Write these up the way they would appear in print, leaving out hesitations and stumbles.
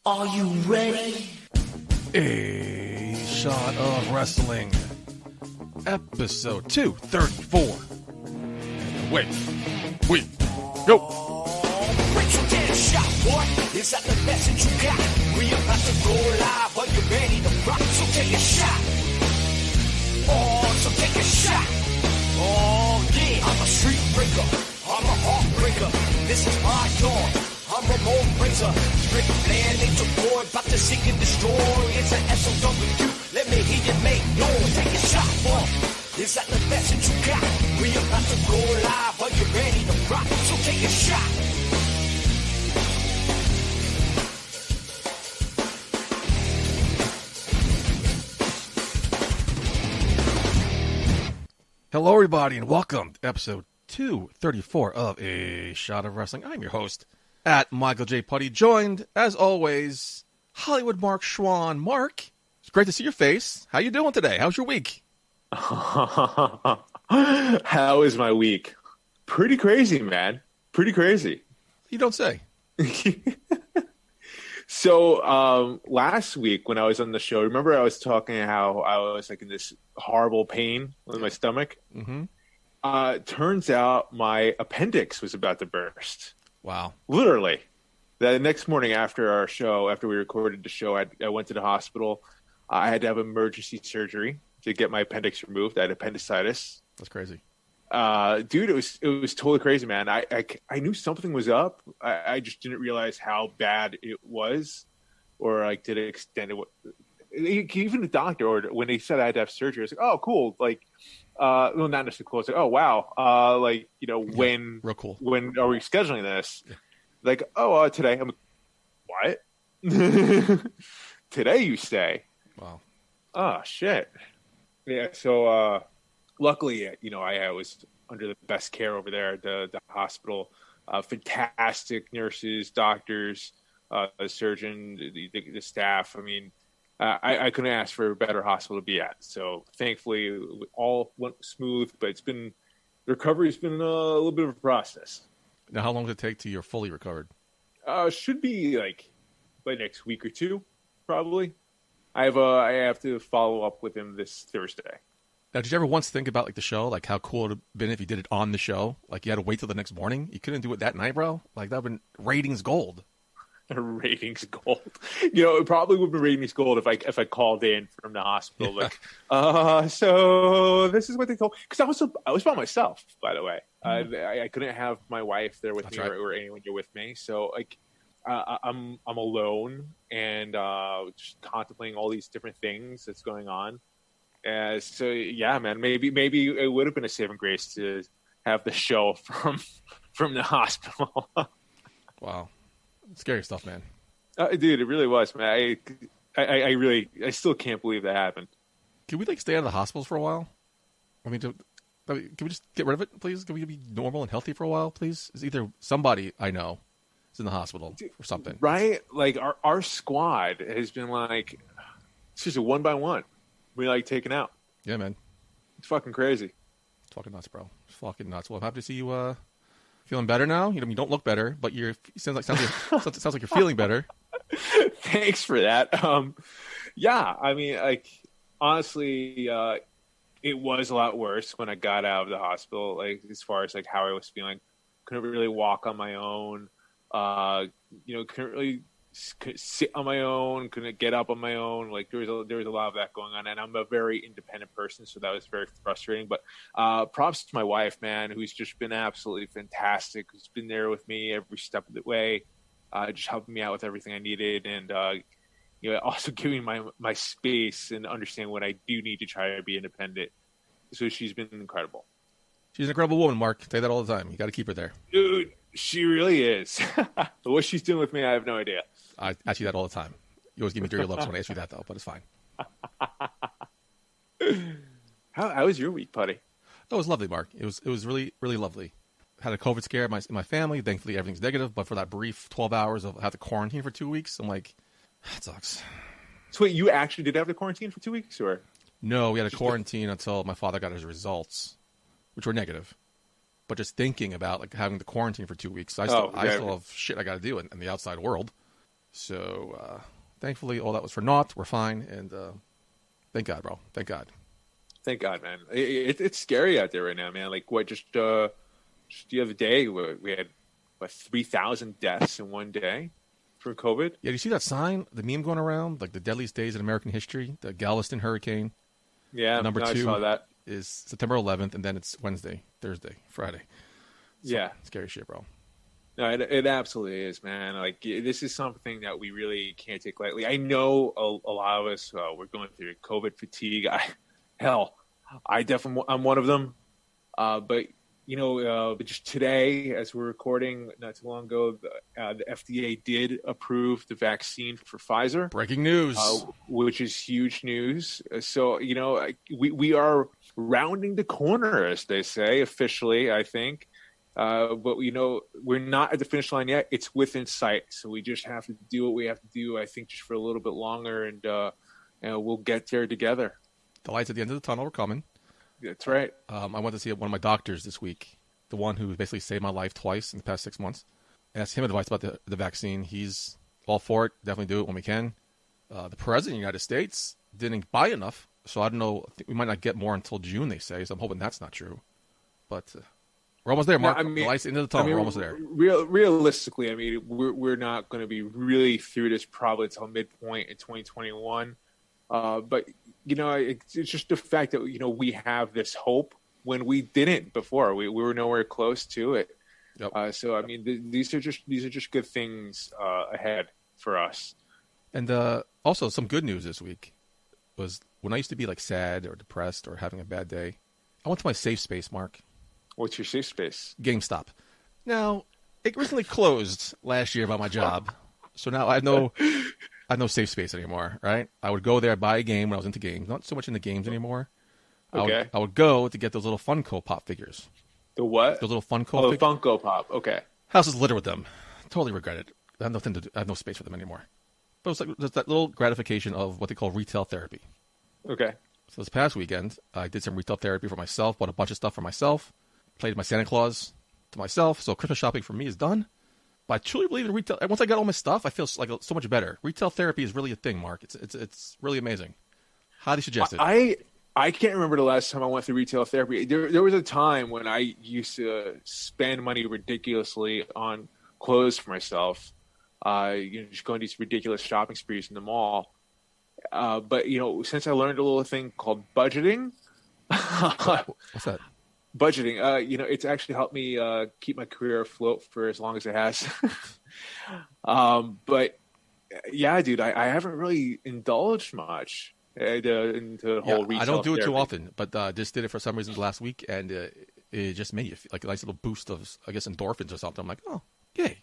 Are you ready? A Shot of Wrestling, episode 234. And away we go. Rachel get a shot, boy. Is that the best that you got? We about to go live. Are you ready to rock? So take a shot. Oh, so take a shot. Oh, yeah. I'm a street breaker. I'm a heartbreaker. This is my dawn. I'm Ramon Razor. Rick Flair, Nature Boy, about to seek and destroy. It's an SOW. Let me hear you make noise. Take a shot, boy. Is that the best that you got? We about to go live. Are you ready to rock? So take a shot. Hello, everybody, and welcome to episode 234 of A Shot of Wrestling. I'm your host, at Michael J. Putty, joined, as always, Hollywood Mark Schwann. Mark, it's great to see your face. How you doing today? How's your week? How is my week? Pretty crazy, man. Pretty crazy. You don't say. So last week when I was on the show, remember I was talking how I was like in this horrible pain with my stomach? Mm-hmm. Turns out my appendix was about to burst. Wow. Literally. The next morning after our show, after we recorded the show, I went to the hospital. I had to have emergency surgery to get my appendix removed. I had appendicitis. That's crazy. Dude, it was totally crazy, man. I knew something was up. I just didn't realize how bad it was, or like did it extend it. Even the doctor ordered when they said I had to have surgery. I was like, oh, cool. Like, well, not necessarily cool. It's like, oh, wow. Like, you know, when real cool. When are we scheduling this? Yeah. Like, oh, today. I'm like, what? Today you say? Wow. Oh shit. Yeah. So. Luckily, you know, I was under the best care over there at the hospital. Fantastic nurses, doctors, the surgeon, the staff. I mean, I couldn't ask for a better hospital to be at. So thankfully, it all went smooth. But the recovery's been a little bit of a process. Now, how long does it take till you're fully recovered? Should be like by next week or two, probably. I have to follow up with him this Thursday. Now, did you ever once think about like the show, like how cool it would have been if you did it on the show? Like you had to wait till the next morning. You couldn't do it that night, bro. Like that would have been ratings gold. Ratings gold. You know, it probably would have been ratings gold if I called in from the hospital. Yeah. Like, so this is what they told. Because I was by myself, by the way. Mm-hmm. I couldn't have my wife there with me or anyone there with me. So like, I'm alone and just contemplating all these different things that's going on. So yeah, man, maybe it would have been a saving grace to have the show from the hospital. Wow, scary stuff, man. Dude, it really was, man. I still can't believe that happened. Can we like stay out of the hospitals for a while? I mean, can we just get rid of it, please? Can we be normal and healthy for a while, please? Is either somebody I know is in the hospital or something, right? Like our squad has been like, it's just a one by one. We like taken out. Yeah, man. It's fucking crazy. It's fucking nuts, bro. It's fucking nuts. Well, I'm happy to see you feeling better now. You know, you don't look better, but it sounds like you're feeling better. Thanks for that. Yeah, I mean, like honestly, it was a lot worse when I got out of the hospital. Like as far as like how I was feeling, couldn't really walk on my own. You know, couldn't really sit on my own, couldn't get up on my own. Like there was a lot of that going on, and I'm a very independent person, so that was very frustrating. But props to my wife, man, who's just been absolutely fantastic. Who's been there with me every step of the way, just helping me out with everything I needed, and you know, also giving my space and understanding when I do need to try to be independent. So she's been incredible. She's an incredible woman, Mark. I say that all the time. You got to keep her there, dude. She really is. What she's doing with me, I have no idea. I ask you that all the time. You always give me dirty looks when I ask you that, though, but it's fine. How was your week, Putty? That was lovely, Mark. It was really, really lovely. Had a COVID scare in my family. Thankfully, everything's negative, but for that brief 12 hours of have to quarantine for 2 weeks, I'm like, that sucks. So wait, you actually did have to quarantine for 2 weeks, or? No, we had to quarantine until my father got his results, which were negative. But just thinking about like having to quarantine for 2 weeks, I still have shit I got to do in the outside world. So, thankfully, all that was for naught. We're fine, and thank God, bro. Thank God. Thank God, man. It's scary out there right now, man. Like, just the other day, we had 3,000 deaths in one day for COVID. Yeah, do you see that sign, the meme going around, like the deadliest days in American history, the Galveston hurricane? Yeah, number 2 I saw that. Is September 11th, and then it's Wednesday, Thursday, Friday. So, yeah, scary shit, bro. No, it absolutely is, man. Like, this is something that we really can't take lightly. I know a lot of us we're going through COVID fatigue. I'm one of them. But but just today, as we're recording, not too long ago, the FDA did approve the vaccine for Pfizer. Breaking news, which is huge news. So we are rounding the corner, as they say, officially, I think. But we're not at the finish line yet. It's within sight, so we just have to do what we have to do. I think just for a little bit longer, and we'll get there together. The lights at the end of the tunnel are coming. That's right. I went to see one of my doctors this week, the one who basically saved my life twice in the past 6 months. I asked him advice about the vaccine. He's all for it. Definitely do it when we can. The president of the United States didn't buy enough, so I don't know. I think we might not get more until June, they say. So I'm hoping that's not true. But we're almost there, Mark. The lights into the tunnel. We're almost there. Realistically, I mean, we're not going to be really through this probably until midpoint in 2021. But it's just the fact that we have this hope when we didn't before. We were nowhere close to it. Yep. So I mean, these are just good things ahead for us. And also, some good news this week was when I used to be like sad or depressed or having a bad day, I went to my safe space, Mark. What's your safe space? GameStop. Now, it recently closed last year by my job, so now I have no safe space anymore, right? I would go there, I'd buy a game when I was into games. Not so much into games anymore. Okay. I would go to get those little Funko Pop figures. The what? Those little Funko figures? Funko Pop. Okay. House is littered with them. Totally regret it. I have nothing to do. I have no space for them anymore. But it's like just that little gratification of what they call retail therapy. Okay. So this past weekend, I did some retail therapy for myself, bought a bunch of stuff for myself, played my Santa Claus to myself. So Christmas shopping for me is done. But I truly believe in retail. Once I got all my stuff, I feel like so much better. Retail therapy is really a thing, Mark. It's really amazing. Highly suggested. I can't remember the last time I went through retail therapy. There was a time when I used to spend money ridiculously on clothes for myself. Just going these ridiculous shopping sprees in the mall. But since I learned a little thing called budgeting. What's that? Budgeting, it's actually helped me keep my career afloat for as long as it has. But yeah, dude, I haven't really indulged much into the whole retail I don't do it therapy. too often, but just did it for some reason last week, and it just made you feel like a nice little boost of, I guess, endorphins or something. I'm like, oh, yay.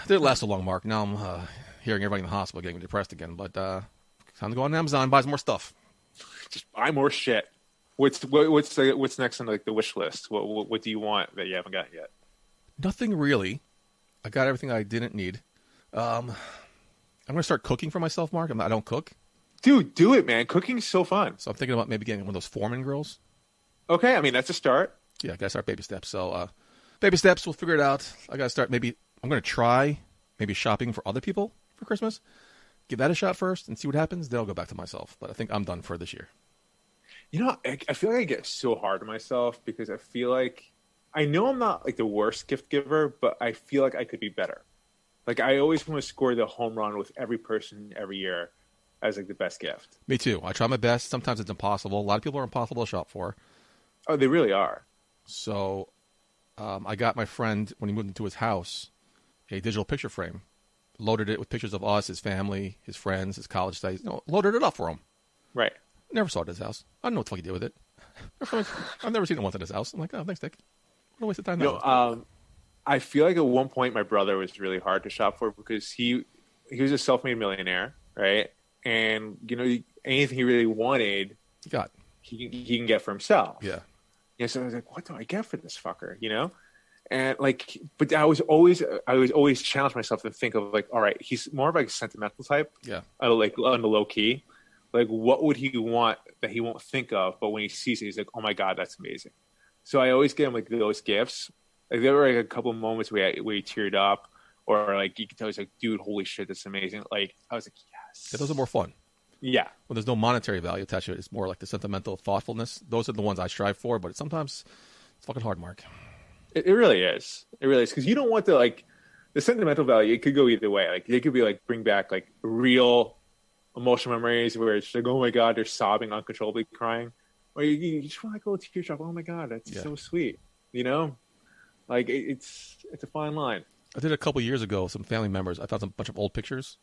Didn't last so long, Mark. Now I'm hearing everybody in the hospital getting depressed again, but time to go on Amazon and buy some more stuff. Just buy more shit. What's next on the wish list? What do you want that you haven't gotten yet? Nothing really. I got everything I didn't need. I'm going to start cooking for myself, Mark. I don't cook. Dude, do it, man. Cooking's so fun. So I'm thinking about maybe getting one of those Foreman grills. Okay, I mean, that's a start. Yeah, I got to start baby steps. So baby steps, we'll figure it out. I got to start I'm going to try maybe shopping for other people for Christmas. Give that a shot first and see what happens. Then I'll go back to myself. But I think I'm done for this year. I feel like I get so hard on myself because I feel like I know I'm not like the worst gift giver, but I feel like I could be better. Like I always want to score the home run with every person every year as like the best gift. Me too. I try my best. Sometimes it's impossible. A lot of people are impossible to shop for. Oh, they really are. So I got my friend, when he moved into his house, a digital picture frame. Loaded it with pictures of us, his family, his friends, his college studies. Loaded it up for him. Right. Never saw it at his house. I don't know what the fuck he did with it. I've never seen it once at his house. I'm like, oh, thanks, Dick. What a waste of time. I feel like at one point my brother was really hard to shop for because he was a self-made millionaire, right? And anything he really wanted, he can get for himself. Yeah. Yeah. So I was like, what do I get for this fucker? And but I was always challenge myself to think of like, all right, he's more of like a sentimental type. Yeah. Like on the low key. Like, what would he want that he won't think of? But when he sees it, he's like, oh, my God, that's amazing. So I always get him, like, those gifts. Like, there were, like, a couple of moments where he teared up. or like you can tell he's like, dude, holy shit, that's amazing. Like I was like, yes. Yeah, those are more fun. Yeah. When there's no monetary value attached to it, it's more like the sentimental thoughtfulness. Those are the ones I strive for, but sometimes it's fucking hard, Mark. It really is. It really is, because you don't want the sentimental value. It could go either way. Like they could be like bring back like real emotional memories where it's like, oh my god, they're sobbing, uncontrollably crying, or you just want like a little teardrop. Oh my god, that's so sweet. You know, like it's a fine line. I did a couple years ago. Some family members. I found a bunch of old pictures.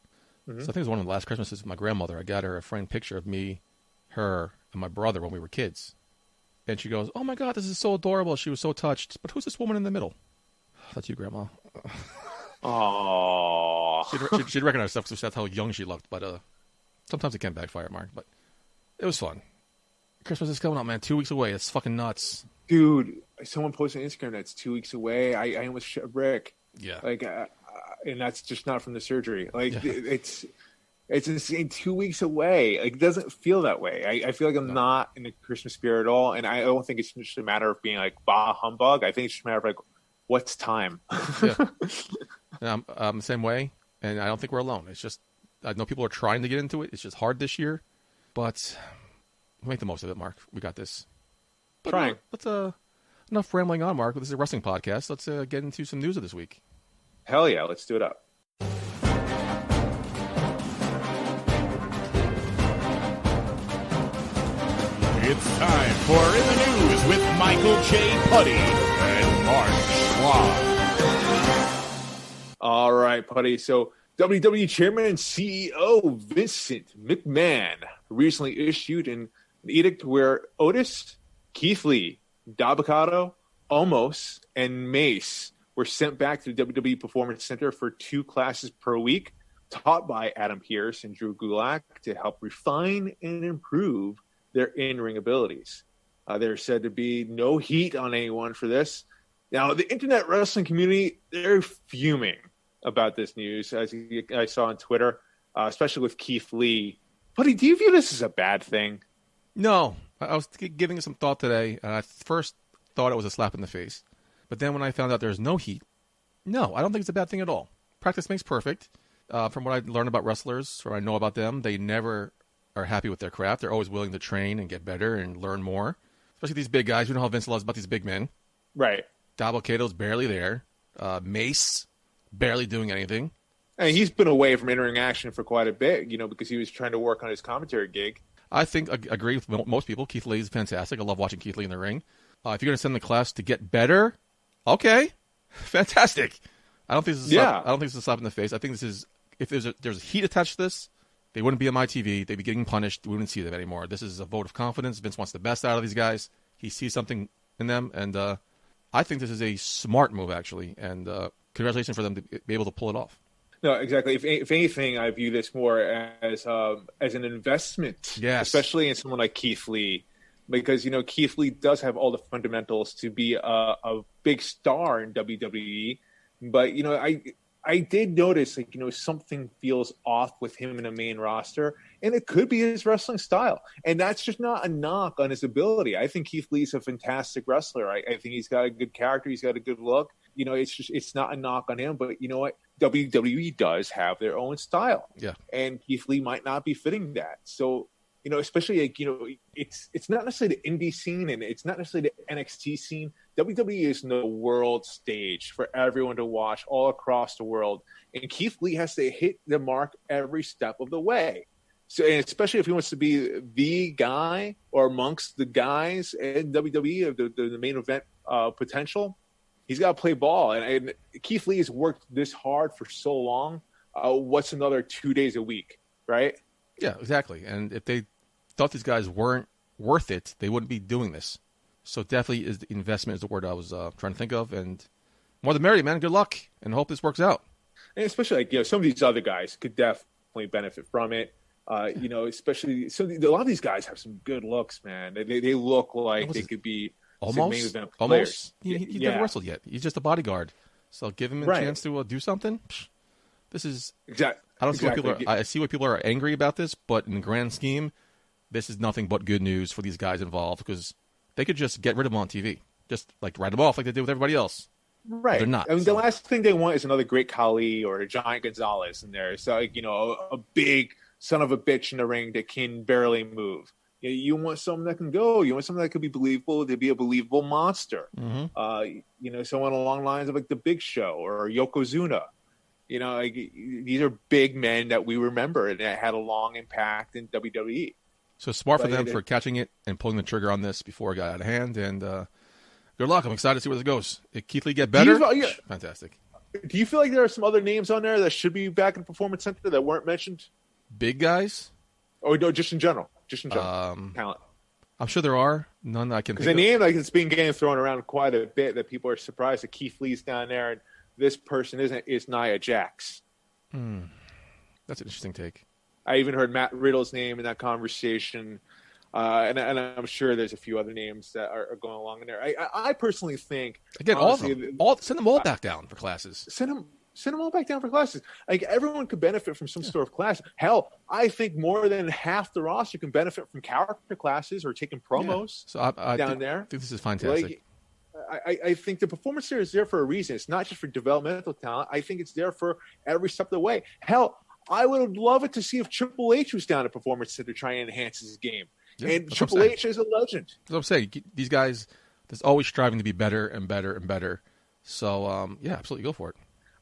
Mm-hmm. So I think it was one of the last Christmases with my grandmother. I got her a framed picture of me, her, and my brother when we were kids. And she goes, "Oh my god, this is so adorable." She was so touched. But who's this woman in the middle? That's you, Grandma. Aww. She'd recognize stuff because that's how young she looked. But sometimes it can backfire, Mark. But it was fun. Christmas is coming up, man. 2 weeks away. It's fucking nuts. Dude, someone posted on Instagram that's 2 weeks away. I almost shit a brick. Yeah. Like, and that's just not from the surgery. Like, it's insane. 2 weeks away. Like, it doesn't feel that way. I feel like I'm not in the Christmas spirit at all. And I don't think it's just a matter of being like, bah, humbug. I think it's just a matter of like, what's time? Yeah. I'm the same way. And I don't think we're alone. It's just, I know people are trying to get into it. It's just hard this year. But we'll make the most of it, Mark. We got this. But Trying. Let's enough rambling on, Mark. This is a wrestling podcast. Let's get into some news of this week. Hell yeah, let's do it up. It's time for In the News with Michael J. Putty and Mark Schwab. All right, Putty. So WWE Chairman and CEO Vincent McMahon recently issued an edict where Otis, Keith Lee, Dabba-Kato, Omos, and Mace were sent back to the WWE Performance Center for 2 classes per week, taught by Adam Pearce and Drew Gulak to help refine and improve their in-ring abilities. There's said to be no heat on anyone for this. Now, the internet wrestling community, they're fuming about this news, as I saw on Twitter, especially with Keith Lee. Buddy, do you view this as a bad thing? No. I was giving it some thought today, and I first thought it was a slap in the face. But then when I found out there's no heat, no, I don't think it's a bad thing at all. Practice makes perfect. From what I learned about wrestlers, or I know about them, they never are happy with their craft. They're always willing to train and get better and learn more. Especially these big guys. You know how Vince loves about these big men. Right. Dabba-Kato's barely there. Mace, barely doing anything. And he's been away from in-ring action for quite a bit, because he was trying to work on his commentary gig. I think I agree with most people. Keith Lee is fantastic. I love watching Keith Lee in the ring. If you're going to send the class to get better, okay, fantastic. I don't think this is I don't think this is a slap in the face. I think this is, if there's heat attached to this, they wouldn't be on my TV. They'd be getting punished. We wouldn't see them anymore. This is a vote of confidence. Vince wants the best out of these guys. He sees something in them, and I think this is a smart move, actually. And congratulations for them to be able to pull it off. No, exactly. If anything, I view this more as an investment, especially in someone like Keith Lee, because Keith Lee does have all the fundamentals to be a big star in WWE. But I did notice something feels off with him in the main roster, and it could be his wrestling style. And that's just not a knock on his ability. I think Keith Lee's a fantastic wrestler. I think he's got a good character. He's got a good look. It's not a knock on him. But you know what? WWE does have their own style. Yeah. And Keith Lee might not be fitting that. So, especially it's not necessarily the indie scene and it's not necessarily the NXT scene. WWE is the world stage for everyone to watch all across the world. And Keith Lee has to hit the mark every step of the way. So, and especially if he wants to be the guy or amongst the guys in WWE of the main event potential, he's got to play ball. And Keith Lee has worked this hard for so long. What's another 2 days a week, right? Yeah, exactly. And if they thought these guys weren't worth it, they wouldn't be doing this. So definitely investment is the word I was trying to think of. And more the merrier, man. Good luck. And hope this works out. And especially some of these other guys could definitely benefit from it. Especially a lot of these guys have some good looks, man. They look like they could be main event players. He never wrestled yet. He's just a bodyguard. So give him a chance to do something. This is exactly. I don't see why people are. I see why people are angry about this, but in the grand scheme, this is nothing but good news for these guys involved because they could just get rid of them on TV, just like write them off like they did with everybody else. Right. They're not. I mean, so. the last thing they want is another great Khali or a giant Gonzalez in there. So, like, a big son of a bitch in the ring that can barely move. You want someone that can go. You want someone that can be believable, to be a believable monster. Mm-hmm. Someone along the lines of like the Big Show or Yokozuna. Like, these are big men that we remember and that had a long impact in WWE. So smart for them for catching it and pulling the trigger on this before it got out of hand. And good luck. I'm excited to see where this goes. If Keith Lee get better, fantastic. Do you feel like there are some other names on there that should be back in the Performance Center that weren't mentioned? Big guys? Or no, just in general. Talent. I'm sure there are. None that I can think of. Because the name, it's been getting thrown around quite a bit that people are surprised that Keith Lee's down there and this person is Nia Jax. That's an interesting take. I even heard Matt Riddle's name in that conversation. And I'm sure there's a few other names that are going along in there. I personally think... Again, honestly, send them all back down for classes. Send them all back down for classes. Like, everyone could benefit from some sort of class. Hell, I think more than half the roster can benefit from character classes or taking promos down there. I think this is fantastic. I think the Performance Center is there for a reason. It's not just for developmental talent. I think it's there for every step of the way. Hell, I would love it to see if Triple H was down at Performance Center trying to enhance his game. Yeah, and Triple H is a legend. That's what I'm saying. These guys, there's always striving to be better and better and better. So, absolutely, go for it.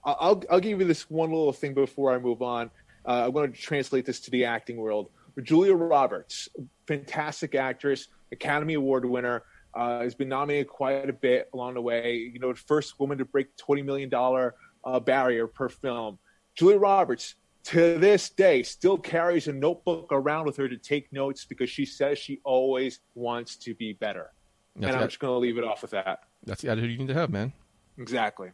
I'll give you this one little thing before I move on. I'm going to translate this to the acting world. Julia Roberts, fantastic actress, Academy Award winner, has been nominated quite a bit along the way. The first woman to break the $20 million barrier per film. Julia Roberts, to this day, still carries a notebook around with her to take notes because she says she always wants to be better. I'm just going to leave it off with that. That's the attitude you need to have, man. Exactly.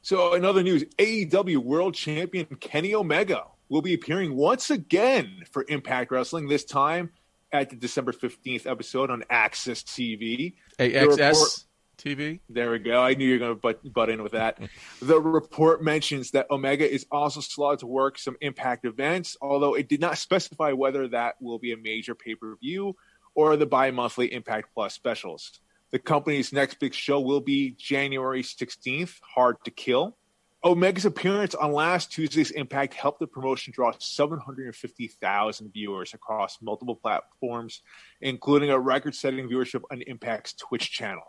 So in other news, AEW World Champion Kenny Omega will be appearing once again for Impact Wrestling, this time at the December 15th episode on Access TV. AXS TV? There we go. I knew you were going to butt in with that. The report mentions that Omega is also slotted to work some Impact events, although it did not specify whether that will be a major pay-per-view or the bi-monthly Impact Plus specials. The company's next big show will be January 16th, Hard to Kill. Omega's appearance on last Tuesday's Impact helped the promotion draw 750,000 viewers across multiple platforms, including a record-setting viewership on Impact's Twitch channel.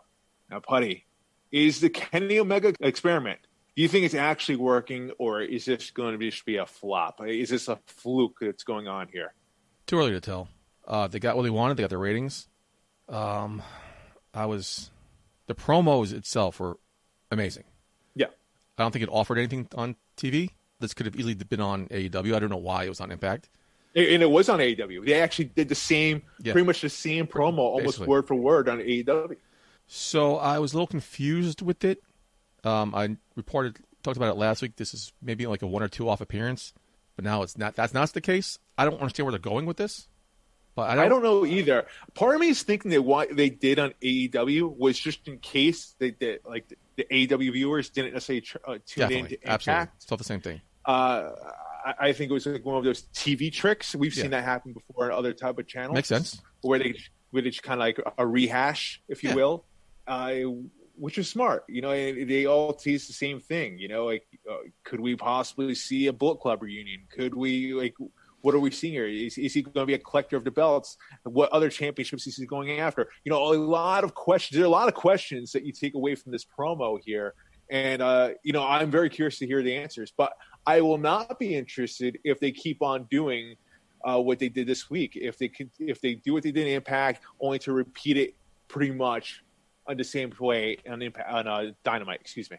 Now, Putty, is the Kenny Omega experiment, do you think it's actually working, or is this going to just be a flop? Is this a fluke that's going on here? Too early to tell. They got what they wanted. They got their ratings. The promos itself were amazing. Yeah. I don't think it offered anything on TV. This could have easily been on AEW. I don't know why it was on Impact. And it was on AEW. They actually did the same, pretty much the same promo, almost word for word on AEW. So I was a little confused with it. I talked about it last week. This is maybe like a 1 or 2 off appearance, but now it's not. That's not the case. I don't understand where they're going with this. But I don't know either. Part of me is thinking that what they did on AEW was just in case they did, like the AEW viewers didn't necessarily tune in to Impact. Absolutely. It's all the same thing. I think it was like one of those TV tricks. We've seen that happen before on other type of channels. Makes sense. Where they just kind of like a rehash, if you will, which is smart. And they all tease the same thing. Could we possibly see a Bullet Club reunion? Could we what are we seeing here? Is he going to be a collector of the belts? What other championships is he going after? A lot of questions. There are a lot of questions that you take away from this promo here. And, I'm very curious to hear the answers. But I will not be interested if they keep on doing what they did this week. If they do what they did in Impact, only to repeat it pretty much on the same way on Dynamite. Excuse me.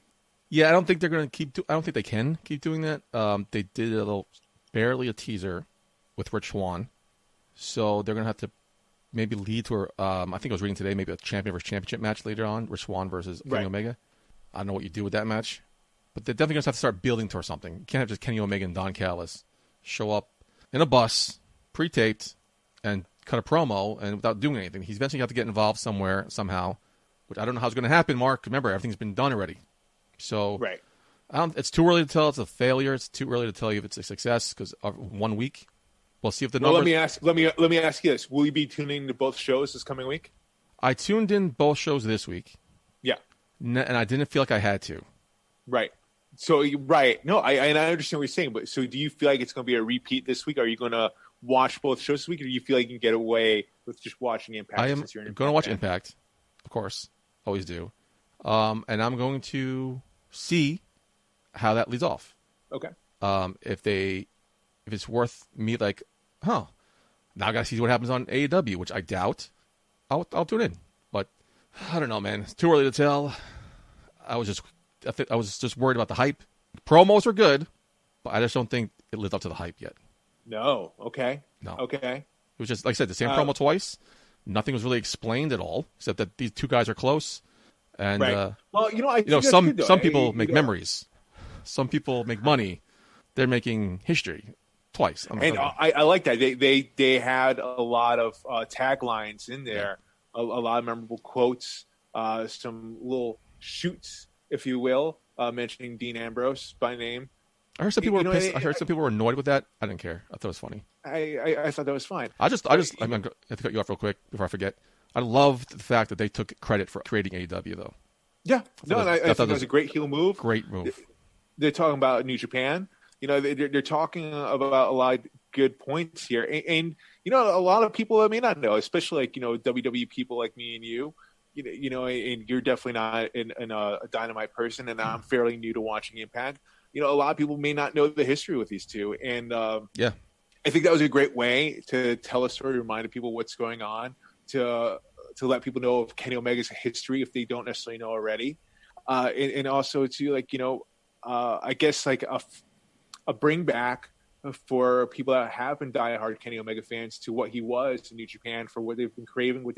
Yeah, I don't think they're going to I don't think they can keep doing that. They did barely a teaser with Rich Swann, so they're going to have to maybe lead to I think I was reading today, maybe a champion versus championship match later on, Rich Swann versus Kenny Omega. I don't know what you do with that match, but they're definitely going to have to start building towards something. You can't have just Kenny Omega and Don Callis show up in a bus, pre-taped, and cut a promo and without doing anything. He's eventually got to get involved somewhere, somehow, which I don't know how it's going to happen, Mark. Remember, everything's been done already. So it's too early to tell it's a failure. It's too early to tell you if it's a success because 1 week. We'll see if the numbers... Let me ask you this. Will you be tuning to both shows this coming week? I tuned in both shows this week. Yeah. And I didn't feel like I had to. Right. So, right. No, I understand what you're saying. But so do you feel like it's going to be a repeat this week? Are you going to watch both shows this week, or do you feel like you can get away with just watching Impact? I am going to watch Impact, of course. Always do. And I'm going to see how that leads off. Okay. If it's worth me, like, now I got to see what happens on AEW, which I doubt. I'll tune in. But I don't know, man. It's too early to tell. I was just worried about the hype. Promos were good, but I just don't think it lived up to the hype yet. No. Okay. No. Okay. It was just, like I said, the same promo twice. Nothing was really explained at all, except that these two guys are close. And right. Well, some people make memories. Some people make money. They're making history twice. I like that. They had a lot of taglines in there, a lot of memorable quotes, some little shoots, if you will, mentioning Dean Ambrose by name. I heard some people were pissed. I heard some people were annoyed with that. I didn't care. I thought it was funny. I thought that was fine. I'm going to have to cut you off real quick before I forget. I loved the fact that they took credit for creating AEW, though. Yeah. I think that was a great heel move. Great move. They're talking about New Japan. They're talking about a lot of good points here. And a lot of people that may not know, especially like, WWE people like me and you, and you're definitely not a Dynamite person, and I'm fairly new to watching Impact. A lot of people may not know the history with these two. And I think that was a great way to tell a story, remind people what's going on, to let people know of Kenny Omega's history if they don't necessarily know already. And also to I guess like a bring back for people that have been diehard Kenny Omega fans to what he was in New Japan, for what they've been craving,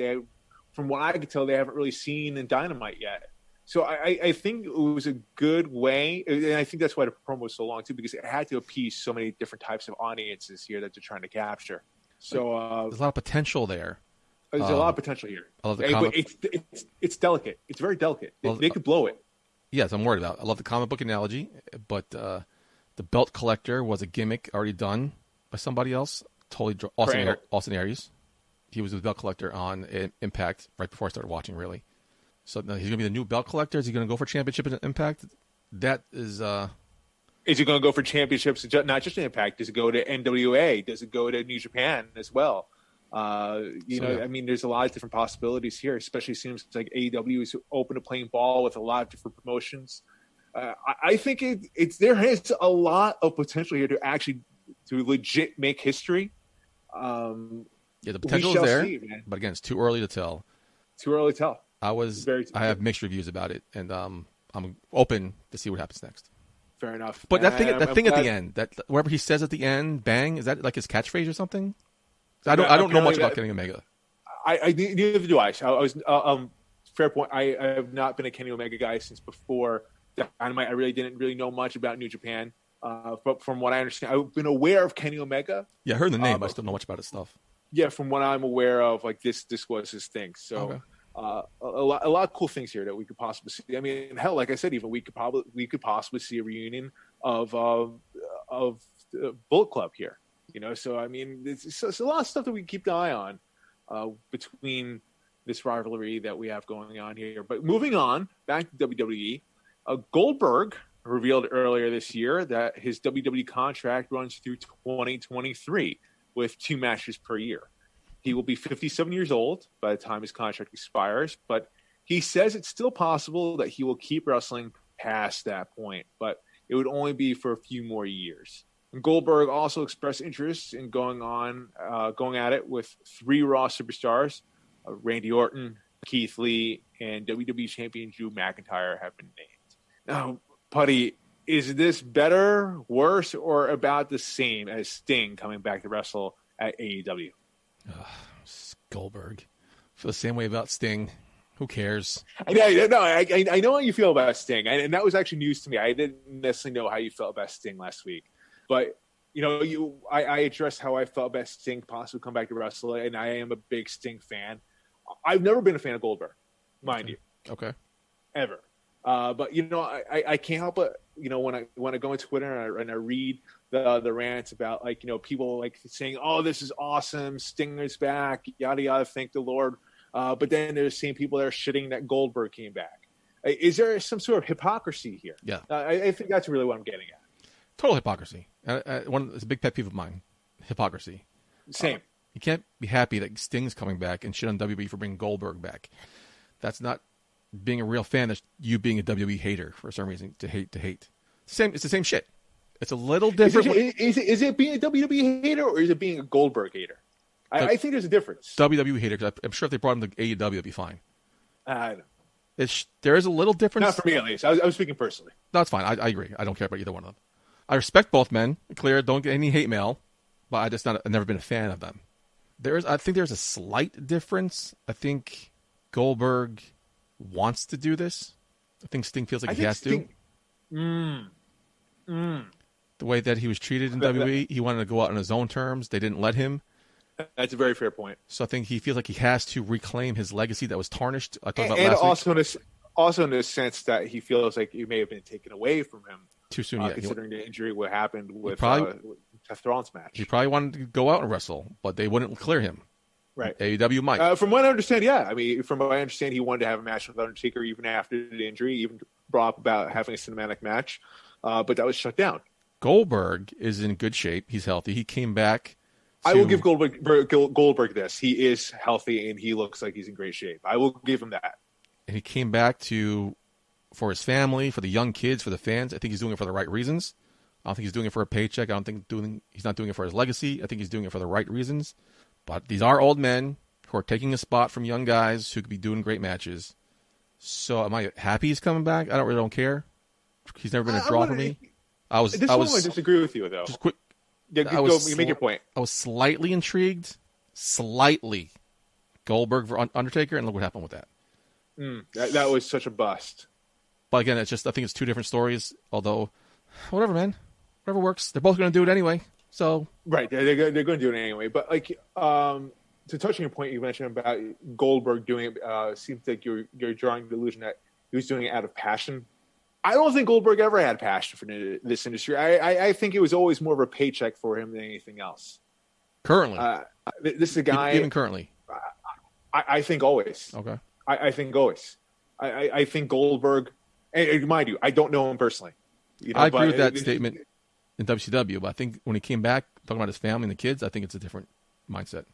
from what I could tell, they haven't really seen in Dynamite yet. So I think it was a good way, and I think that's why the promo was so long too, because it had to appease so many different types of audiences here that they're trying to capture. So there's a lot of potential there. There's a lot of potential here. I love the it's delicate. It's very delicate. They could blow it. Yes, I'm worried about it. I love the comic book analogy, but the belt collector was a gimmick already done by somebody else. Totally Austin Aries. He was the belt collector on Impact right before I started watching, really. So now he's going to be the new belt collector. Is he going to go for championship in Impact? That is... Is he going to go for championships, not just in Impact? Does it go to NWA? Does it go to New Japan as well? I mean, there's a lot of different possibilities here, especially seems like AEW is open to playing ball with a lot of different promotions. I think there is a lot of potential here to legit make history. The potential is there, but again, it's too early to tell. Too early to tell. I have mixed reviews about it, and I'm open to see what happens next. Fair enough. But that thing at the end, that whatever he says at the end, bang, is that like his catchphrase or something? I don't know much about Kenny Omega. Neither do I. I was fair point. I have not been a Kenny Omega guy since before Dynamite. I really didn't know much about New Japan. But from what I understand, I've been aware of Kenny Omega. Yeah, I heard the name. I still don't know much about his stuff. Yeah, from what I'm aware of, like this was his thing. So okay. A lot of cool things here that we could possibly see. I mean, hell, like I said, even we could possibly see a reunion of Bullet Club here. So I mean, it's a lot of stuff that we keep an eye on between this rivalry that we have going on here. But moving on, back to WWE, Goldberg revealed earlier this year that his WWE contract runs through 2023 with 2 matches per year. He will be 57 years old by the time his contract expires, but he says it's still possible that he will keep wrestling past that point, but it would only be for a few more years. And Goldberg also expressed interest in going at it with 3 Raw superstars. Randy Orton, Keith Lee, and WWE Champion Drew McIntyre have been named. Now, Putty, is this better, worse, or about the same as Sting coming back to wrestle at AEW? Goldberg. I feel the same way about Sting. Who cares? I know how you feel about Sting, and that was actually news to me. I didn't necessarily know how you felt about Sting last week. But, I addressed how I felt about Sting possibly come back to wrestle, and I am a big Sting fan. I've never been a fan of Goldberg, mind you. Okay. Ever. But, I can't help but, when I go on Twitter and I read the rants about, people, saying, oh, this is awesome, Stinger's back, yada, yada, thank the Lord. But then there's the same people that are shitting that Goldberg came back. Is there some sort of hypocrisy here? Yeah. I think that's really what I'm getting at. Total hypocrisy. It's a big pet peeve of mine. Hypocrisy. Same. You can't be happy that Sting's coming back and shit on WWE for bringing Goldberg back. That's not being a real fan. That's you being a WWE hater for some reason to hate. It's the same shit. It's a little different. Is it being a WWE hater or is it being a Goldberg hater? I think there's a difference. WWE hater, because I'm sure if they brought him to AEW, it'd be fine. I know. There is a little difference. Not for me, at least. I was speaking personally. No, it's fine. I agree. I don't care about either one of them. I respect both men. Clear. Don't get any hate mail. But I've never been a fan of them. I think there's a slight difference. I think Goldberg wants to do this. I think Sting feels like he has to. The way that he was treated in WWE, he wanted to go out on his own terms. They didn't let him. That's a very fair point. So I think he feels like he has to reclaim his legacy that was tarnished. I talked about and last week. Also in the sense that he feels like it may have been taken away from him Too soon, considering the injury, what happened with Seth Rollins match. He probably wanted to go out and wrestle, but they wouldn't clear him. Right. AEW might. From what I understand, yeah. I mean, from what I understand, he wanted to have a match with Undertaker even after the injury, even brought up about having a cinematic match, but that was shut down. Goldberg is in good shape. He's healthy. He came back. I will give Goldberg this. He is healthy and he looks like he's in great shape. I will give him that. And he came back for his family, for the young kids, for the fans. I think he's doing it for the right reasons. I don't think he's doing it for a paycheck. I don't think he's not doing it for his legacy. I think he's doing it for the right reasons. But these are old men who are taking a spot from young guys who could be doing great matches. So am I happy he's coming back? I don't care. He's never been a draw for me. I disagree with you though. Just quick. You make your point. I was slightly intrigued. Slightly. Goldberg for Undertaker, and look what happened with that. That was such a bust. But again, I think it's two different stories. Although, whatever, man. Whatever works. They're both going to do it anyway. So right, they're going to do it anyway. But like to touch on your point you mentioned about Goldberg doing it, seems like you're drawing the illusion that he was doing it out of passion. I don't think Goldberg ever had passion for this industry. I think it was always more of a paycheck for him than anything else. Currently, this is a guy. Even currently, I think always. Okay. I think always. I think Goldberg. And mind you, I don't know him personally. I agree with that statement in WCW, but I think when he came back talking about his family and the kids, I think it's a different mindset.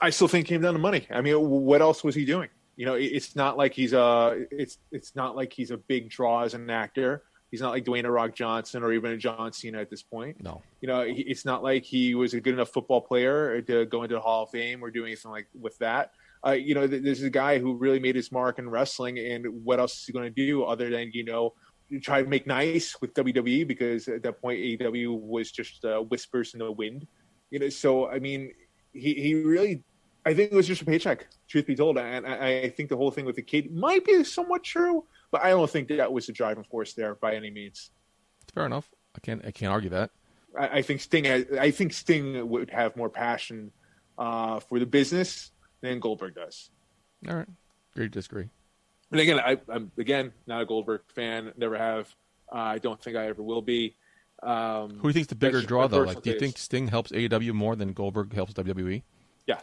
I still think it came down to money. I mean, what else was he doing? It's not like he's it's not like he's a big draw as an actor. He's not like Dwayne "The Rock" Johnson or even a John Cena at this point. No. It's not like he was a good enough football player to go into the Hall of Fame or do anything like with that. This is a guy who really made his mark in wrestling, and what else is he going to do other than try to make nice with WWE, because at that point AEW was just whispers in the wind. So I mean, he really, I think it was just a paycheck, truth be told, and I think the whole thing with the kid might be somewhat true, but I don't think that was the driving force there by any means. It's fair enough. I can't argue that. I think Sting would have more passion for the business than Goldberg does. All right, agree to disagree. And again, I'm not a Goldberg fan. Never have. I don't think I ever will be. Who do you think's the bigger draw, though? Like, do you think Sting helps AEW more than Goldberg helps WWE? Yeah,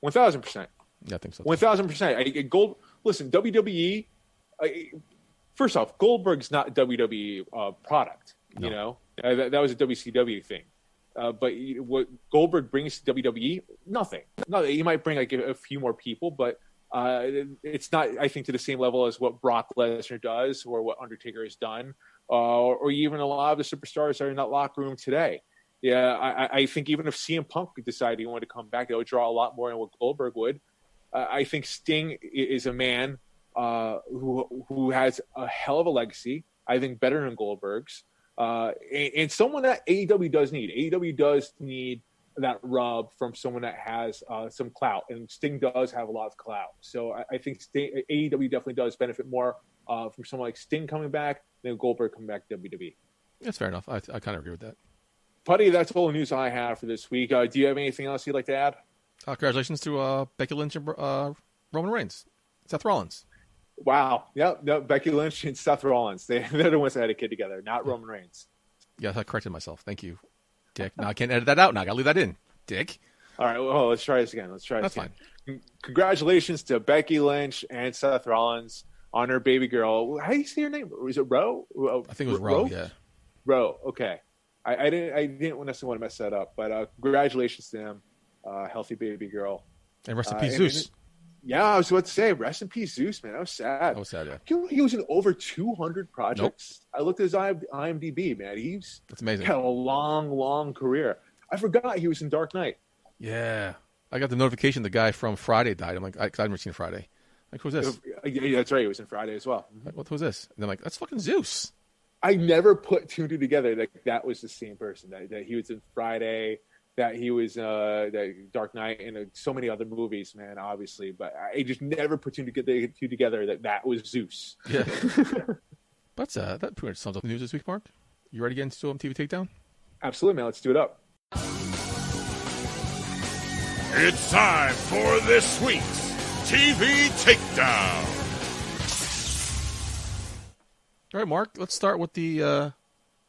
1,000%. Yeah, I think so. 1,000%. Listen, WWE. First off, Goldberg's not a WWE product. No. That was a WCW thing. But what Goldberg brings to WWE, nothing. He might bring like a few more people, but it's not, I think, to the same level as what Brock Lesnar does or what Undertaker has done, or even a lot of the superstars that are in that locker room today. Yeah, I think even if CM Punk decided he wanted to come back, that would draw a lot more than what Goldberg would. I think Sting is a man who has a hell of a legacy, I think better than Goldberg's, and someone that AEW does need. AEW does need that rub from someone that has some clout, and Sting does have a lot of clout. So I think AEW definitely does benefit more from someone like Sting coming back than Goldberg coming back to WWE. That's fair enough. I kind of agree with that. Putty, that's all the news I have for this week. Do you have anything else you'd like to add? Congratulations to Becky Lynch and Roman Reigns. Seth Rollins. Wow. Yep. No, Becky Lynch and Seth Rollins. They're the ones that had a kid together, not Roman Reigns. Yeah, I corrected myself. Thank you, Dick. Now I can't edit that out. Now I got to leave that in. Dick. All right. Well, let's try this again. That's fine. Congratulations to Becky Lynch and Seth Rollins on her baby girl. How do you say her name? Was it Ro? I think it was Ro. Yeah. Ro. Okay. I didn't necessarily want to mess that up, but congratulations to him. Healthy baby girl. And rest in peace, Zeus. Yeah, I was about to say, rest in peace, Zeus, man. That was sad. Yeah. He was in over 200 projects. Nope. I looked at his IMDb, man. That's amazing. Had a long, long career. I forgot he was in Dark Knight. Yeah. I got the notification the guy from Friday died. I'm like, I've never seen Friday. Like, who's this? Yeah, that's right. He was in Friday as well. Like, what was this? And I'm like, that's fucking Zeus. I never put two and two together that was the same person. That he was in Friday, that he was that Dark Knight, and so many other movies, man. Obviously, but I just never put two together that was Zeus. Yeah. But that pretty much sums up the news this week, Mark. You ready to get into TV Takedown? Absolutely, man. Let's do it up. It's time for this week's TV Takedown. All right, Mark. Let's start with the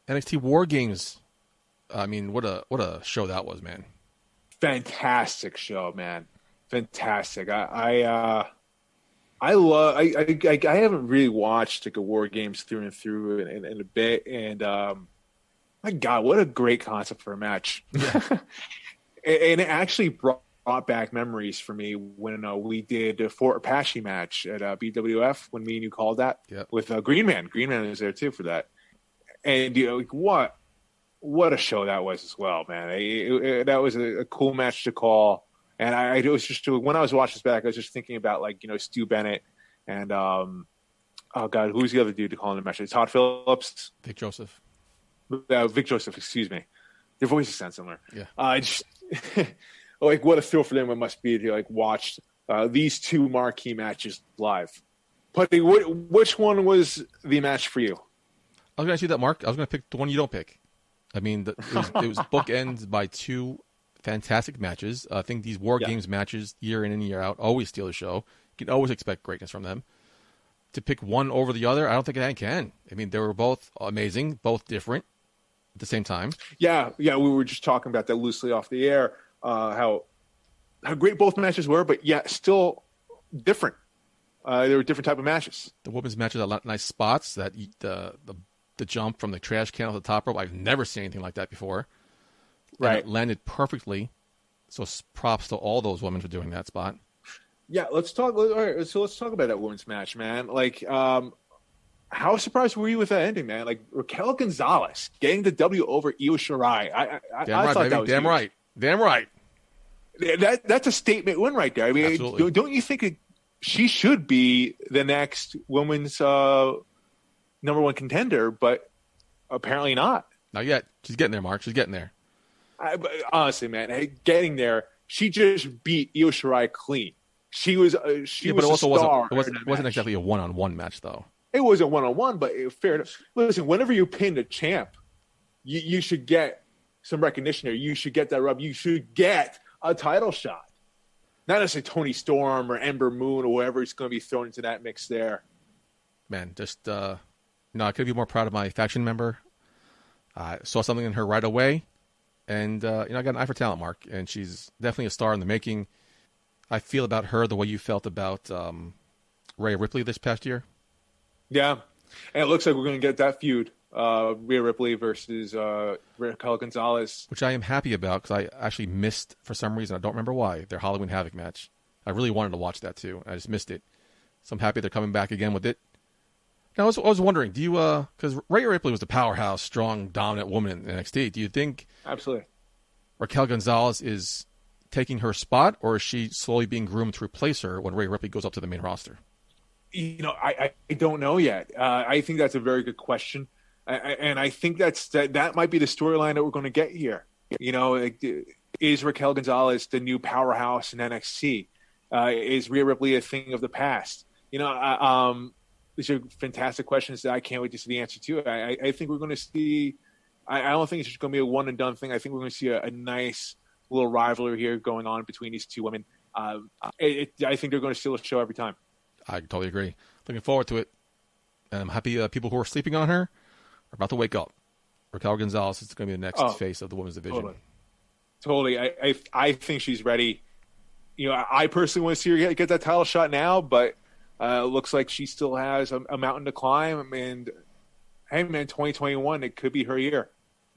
NXT WarGames. I mean, what a show that was, man. Fantastic show, man. Fantastic. I haven't really watched like a WarGames through and through in a bit, and my God, what a great concept for a match. Yeah. And it actually brought back memories for me when we did a Fort Apache match at BWF when me and you called that. Yep. With Green Man. Green Man was there too for that. And what a show that was as well, man. That was a cool match to call. And I was just, when I was watching this back, I was just thinking about Stu Bennett and oh God, who's the other dude to call in the match? Todd Phillips, Vic Joseph, excuse me. Their voices sound similar. Yeah. What a thrill for them it must be to watch these two marquee matches live. Putty, which one was the match for you? I was going to ask you that, Mark. I was going to pick the one you don't pick. I mean, it was bookends by two fantastic matches. I think these WarGames matches, year in and year out, always steal the show. You can always expect greatness from them. To pick one over the other, I don't think I can. I mean, they were both amazing, both different at the same time. Yeah, we were just talking about that loosely off the air. How great both matches were, but still different. They were different type of matches. The women's matches had nice spots. That the jump from the trash can off the top rope, I've never seen anything like that before. Right, and it landed perfectly. So props to all those women for doing that spot. Yeah, let's talk. All right, so let's talk about that women's match, man. How surprised were you with that ending, man? Raquel Gonzalez getting the W over Io Shirai. I thought that was damn right. That's a statement win right there. I mean, absolutely. Don't you think she should be the next women's number one contender? But apparently not. Not yet. She's getting there, Mark. She's getting there. Honestly, man, getting there. She just beat Io Shirai clean. She was but it also wasn't exactly a one-on-one match, though. It was a one-on-one, but fair enough. Listen, whenever you pin a champ, you should get some recognition there. You should get that rub. You should get a title shot. Not necessarily Toni Storm or Ember Moon or whoever is going to be thrown into that mix there. Man, just I could be more proud of my faction member. I saw something in her right away, and I got an eye for talent, Mark, and she's definitely a star in the making. I feel about her the way you felt about Rhea Ripley this past year. Yeah, and it looks like we're going to get that feud, Rhea Ripley versus Raquel Gonzalez. Which I am happy about because I actually missed, for some reason, I don't remember why, their Halloween Havoc match. I really wanted to watch that too. I just missed it. So I'm happy they're coming back again with it. Now, I was wondering, do you, because Rhea Ripley was the powerhouse, strong, dominant woman in NXT. Do you think absolutely Raquel Gonzalez is taking her spot, or is she slowly being groomed to replace her when Rhea Ripley goes up to the main roster? I don't know yet. I think that's a very good question. And I think that might be the storyline that we're going to get here. Is Raquel Gonzalez the new powerhouse in NXT? Is Rhea Ripley a thing of the past? These are fantastic questions that I can't wait to see the answer to. I think we're going to see. I don't think it's just going to be a one and done thing. I think we're going to see a nice little rivalry here going on between these two women. I think they're going to steal the show every time. I totally agree. Looking forward to it. And I'm happy people who are sleeping on her are about to wake up. Raquel Gonzalez is going to be the next face of the women's division. Totally. I think she's ready. I personally want to see her get that title shot now, but Looks like she still has a mountain to climb. And, hey, man, 2021, it could be her year.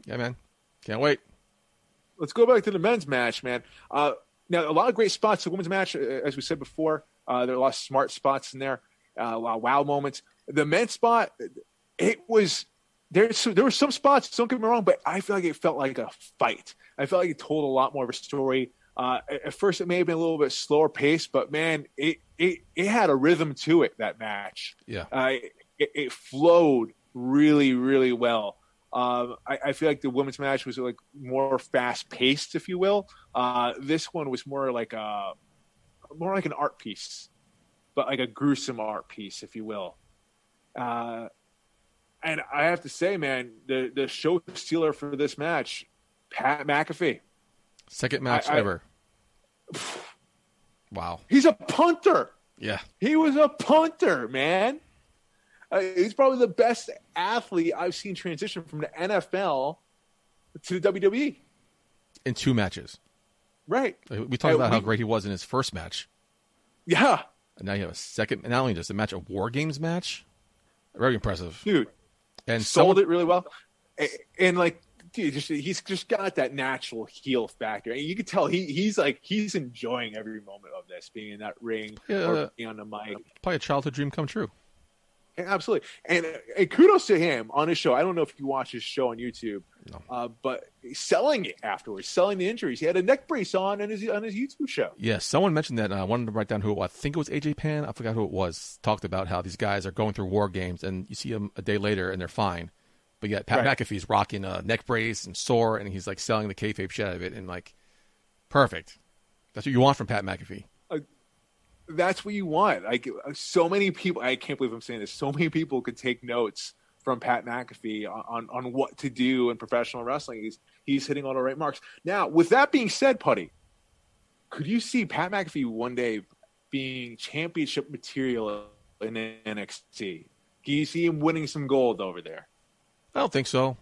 Yeah, man. Can't wait. Let's go back to the men's match, man. Now, a lot of great spots. The women's match, as we said before, there are a lot of smart spots in there, a lot of wow moments. The men's spot, it was there were some spots, don't get me wrong, but I feel like it felt like a fight. I felt like it told a lot more of a story. At first, it may have been a little bit slower pace, but, man, it had a rhythm to it, that match. Yeah. It flowed really, really well. I feel like the women's match was like more fast paced, if you will. This one was more like an art piece, but like a gruesome art piece, if you will. And I have to say, man, the show stealer for this match, Pat McAfee. Second match ever. Wow. He's a punter. Yeah. He was a punter, man. He's probably the best athlete I've seen transition from the NFL to the WWE. In 2 matches. Right. We talked about how great he was in his first match. Yeah. And now you have a second, not only just a match, a WarGames match. Very impressive. Dude. And sold it really well. And like, dude, he's just got that natural heel factor. And you can tell he's enjoying every moment of this, being in that ring or being on the mic. Probably a childhood dream come true. Absolutely. And kudos to him on his show. I don't know if you watch his show on YouTube, but selling it afterwards, selling the injuries. He had a neck brace on his YouTube show. Yeah, someone mentioned that. I wanted to write down who it was. I think it was AJ Pan. I forgot who it was. Talked about how these guys are going through WarGames, and you see them a day later, and they're fine. But yet Pat McAfee's rocking a neck brace and sore, and he's like selling the kayfabe shit out of it, and like, perfect. That's what you want from Pat McAfee. That's what you want. Like, so many people, I can't believe I'm saying this, so many people could take notes from Pat McAfee on what to do in professional wrestling. He's hitting all the right marks. Now, with that being said, Putty, could you see Pat McAfee one day being championship material in NXT? Can you see him winning some gold over there? I don't think so.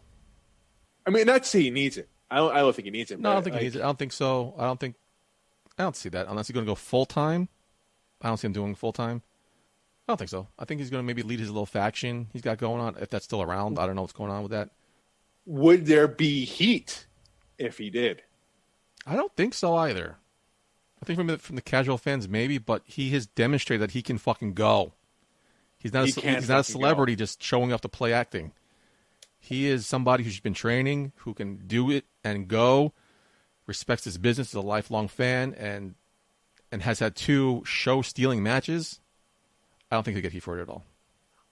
I mean, not say he needs it. I don't think he needs it. No, I don't think he needs it. I don't think so. I don't see that unless he's going to go full time. I don't see him doing full time. I don't think so. I think he's going to maybe lead his little faction he's got going on, if that's still around. I don't know what's going on with that. Would there be heat if he did? I don't think so either. I think from the casual fans maybe, but he has demonstrated that he can fucking go. He's not a celebrity just showing up to play acting. He is somebody who's been training, who can do it and go, respects his business, is a lifelong fan, and has had 2 show-stealing matches. I don't think he'll get heat for it at all.